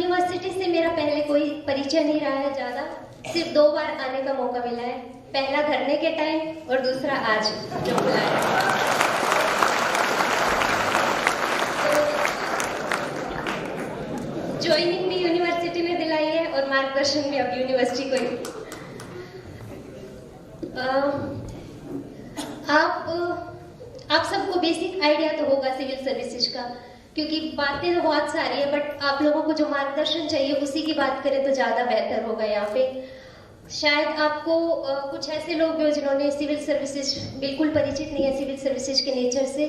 University से मेरा पहले कोई परिचय नहीं रहा है ज़्यादा, सिर्फ 2 बार आने का मौका मिला है। पहला धरने के टाइम और दूसरा आज जो बुलाया। ज्वाइनिंग भी यूनिवर्सिटी ने दिलाई है और मार्गदर्शन भी अब यूनिवर्सिटी को ही। आप सबको बेसिक आइडिया तो होगा सिविल सर्विसेज का, क्योंकि बातें तो बहुत सारी है, बट आप लोगों को जो मार्गदर्शन चाहिए उसी की बात करें तो ज़्यादा बेहतर होगा। यहाँ पे शायद आपको कुछ ऐसे लोग भी हो जिन्होंने सिविल सर्विसेज बिल्कुल परिचित नहीं है सिविल सर्विसेज के नेचर से,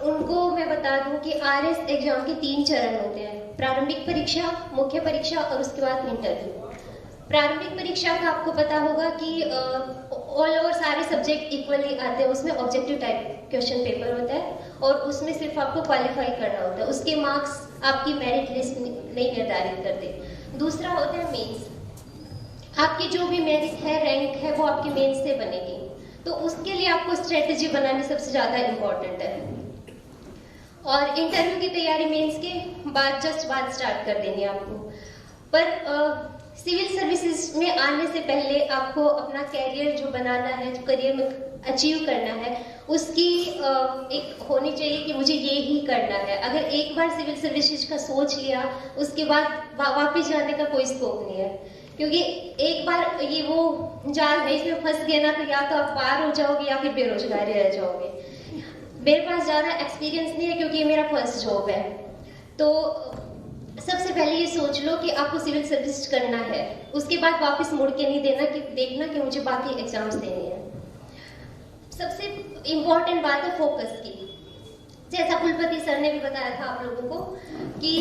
उनको मैं बता दूं कि आरएस एग्जाम के 3 चरण होते हैं: प्रारंभिक परीक्षा, मुख्य परीक्षा और उसके बाद इंटरव्यू। प्रारंभिक परीक्षा का आपको पता होगा कि ऑल ओवर सारे सब्जेक्ट इक्वली आते हैं, उसमें ऑब्जेक्टिव टाइप क्वेश्चन पेपर होता है और उसमें सिर्फ आपको क्वालिफाई करना होता है, उसके मार्क्स आपकी मेरिट लिस्ट नहीं निर्धारित करते। दूसरा होता है मेंस, आपकी जो भी मेरिट है, रैंक है, वो आपकी मेंस से बनेगी, तो उसके लिए आपको स्ट्रेटेजी बनानी सबसे ज़्यादा इम्पोर्टेंट है। और इंटरव्यू की तैयारी मेंस के बाद बात स्टार्ट कर देंगे आपको। पर सिविल सर्विसेज में आने से पहले आपको अपना कैरियर जो बनाना है, जो करियर में अचीव करना है, उसकी एक होनी चाहिए कि मुझे ये ही करना है। अगर एक बार सिविल सर्विसेज का सोच लिया, उसके बाद वापस जाने का कोई स्कोप नहीं है, क्योंकि एक बार ये वो जाल है, इसमें फंस गए ना तो या तो आप पार हो जाओगे या फिर बेरोजगार रह जाओगे। मेरे पास ज़्यादा एक्सपीरियंस नहीं है क्योंकि ये मेरा फर्स्ट जॉब है, तो सबसे पहले ये सोच लो कि आपको सिविल सर्विस करना है, उसके बाद वापस मुड़ के नहीं देखना कि मुझे बाकी एग्जाम्स देने हैं। सबसे इम्पोर्टेंट बात है फोकस की। जैसा कुलपति सर ने भी बताया था आप लोगों को कि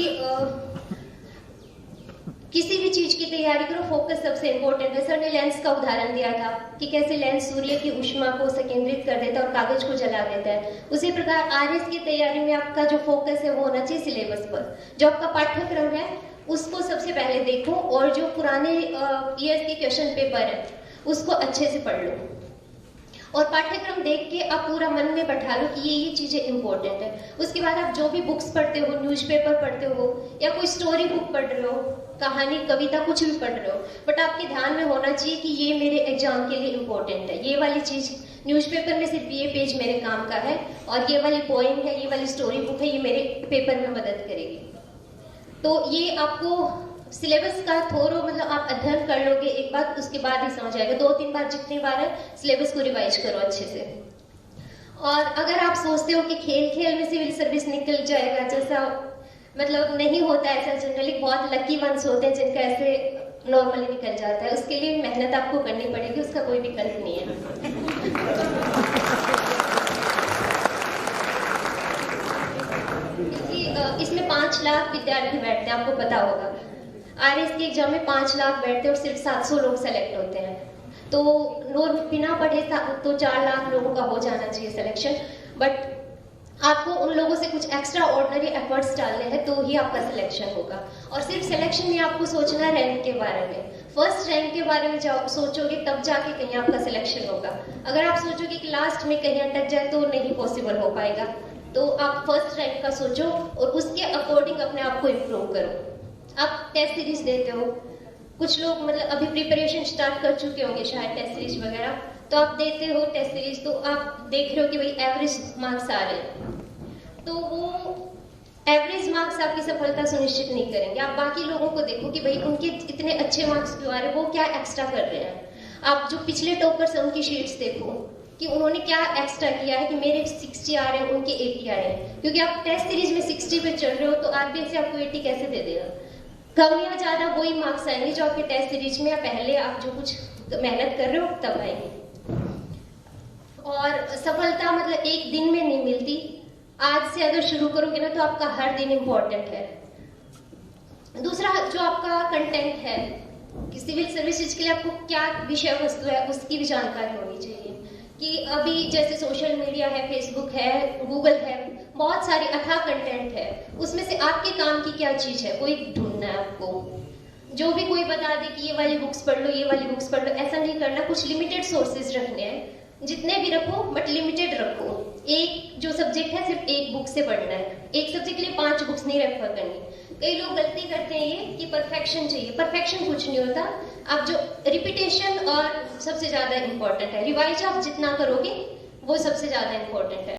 किसी भी चीज की तैयारी करो, फोकस सबसे इम्पोर्टेंट है। सर ने लेंस का उदाहरण दिया था कि कैसे लेंस सूर्य की ऊष्मा को संकेंद्रित कर देता है और कागज को जला देता है। उसी प्रकार आरएस की तैयारी में आपका जो फोकस है वो होना चाहिए सिलेबस पर। जो आपका पाठ्यक्रम है उसको सबसे पहले देखो और जो पुराने ईयर्स के क्वेश्चन पेपर है उसको अच्छे से पढ़ लो और पाठ्यक्रम देख के आप पूरा मन में बैठा लो कि ये चीजें इंपॉर्टेंट है। उसके बाद आप जो भी बुक्स पढ़ते हो, न्यूज़पेपर पढ़ते हो या कोई स्टोरी बुक पढ़ रहे हो, कहानी, कविता, कुछ भी पढ़ रहे हो, बट आपके ध्यान में होना चाहिए कि ये मेरे एग्जाम के लिए इंपॉर्टेंट है। ये वाली चीज न्यूज़पेपर में सिर्फ ये पेज मेरे काम का है और ये वाली पोएम है, ये वाली स्टोरी बुक है, ये मेरे पेपर में मदद करेगी। तो ये आपको सिलेबस का थोरो मतलब आप अध्ययन कर लोगे एक बार, उसके बाद ही समझ आएगा। 2-3 बार जितनी बार है सिलेबस को रिवाइज करो अच्छे से। और अगर आप सोचते हो कि खेल खेल में सिविल सर्विस निकल जाएगा, जैसा मतलब नहीं होता है ऐसा। जनरली बहुत लकी वंस होते हैं जिनका ऐसे नॉर्मली निकल जाता है। उसके लिए मेहनत आपको करनी पड़ेगी, उसका कोई विकल्प नहीं है। इसमें 5 लाख विद्यार्थी बैठते हैं, आपको पता होगा। आरएस के एग्जाम में 5 लाख बैठते हैं और सिर्फ 700 लोग सेलेक्ट होते हैं। तो बिना पढ़े तो 4 लाख लोगों का हो जाना चाहिए सिलेक्शन, बट आपको उन लोगों से कुछ एक्स्ट्रा ऑर्डिनरी एफर्ट्स डालने हैं तो ही आपका सिलेक्शन होगा। और सिर्फ सिलेक्शन में आपको सोचना है रैंक के बारे में। फर्स्ट रैंक के बारे में सोचोगे तब जाके कहीं आपका सिलेक्शन होगा। अगर आप सोचोगे कि लास्ट में कहीं अटक जाए तो नहीं पॉसिबल हो पाएगा। तो आप फर्स्ट रैंक का सोचो और उसके अकॉर्डिंग अपने आप को इम्प्रूव करो। आप टेस्ट सीरीज देते हो, कुछ लोग मतलब अभी प्रिपरेशन स्टार्ट कर चुके होंगे शायद टेस्ट सीरीज वगैरह, तो आप देते हो टेस्ट सीरीज, तो आप देख रहे हो कि भाई एवरेज मार्क्स आ रहे हैं, तो वो एवरेज मार्क्स आपकी सफलता सुनिश्चित नहीं करेंगे। आप बाकी लोगों को देखो कि भाई उनके इतने अच्छे मार्क्स क्यों आ रहे हैं, वो क्या एक्स्ट्रा कर रहे हैं। आप जो पिछले टॉपर्स हैं उनकी शीट्स देखो कि उन्होंने क्या एक्स्ट्रा किया है कि मेरे 60 आ रहे हैं, उनके 80 आए हैं। क्योंकि आप टेस्ट सीरीज में 60 पे चल रहे हो तो आरबीआई आपको 80 कैसे दे देगा। कम या ज्यादा वही मार्क्स आएंगे जो आपके टेस्ट सीरीज में या पहले आप जो कुछ मेहनत कर रहे हो तब आएंगे। और सफलता मतलब एक दिन में नहीं मिलती। आज से अगर शुरू करोगे ना तो आपका हर दिन इम्पोर्टेंट है। दूसरा जो आपका कंटेंट है कि सिविल सर्विसेज के लिए आपको क्या विषय वस्तु है उसकी भी जानकारी होनी चाहिए। कि अभी जैसे सोशल मीडिया है, फेसबुक है, गूगल है, बहुत सारी अथाह कंटेंट है, उसमें से आपके काम की क्या चीज है कोई ढूंढना है आपको। जो भी कोई बता दे कि ये वाली बुक्स पढ़ लो, ये वाली बुक्स पढ़ लो, ऐसा नहीं करना। कुछ लिमिटेड सोर्सेज रखने हैं, जितने भी रखो बट लिमिटेड रखो। एक जो सब्जेक्ट है सिर्फ एक बुक से पढ़ना है, एक सब्जेक्ट के लिए 5 बुक्स नहीं रेफर करनी। कई लोग गलती करते हैं ये कि परफेक्शन चाहिए, परफेक्शन कुछ नहीं होता। आप जो रिपीटेशन और सबसे ज्यादा इंपॉर्टेंट है, रिवाइज आप जितना करोगे वो सबसे ज्यादा इंपॉर्टेंट है।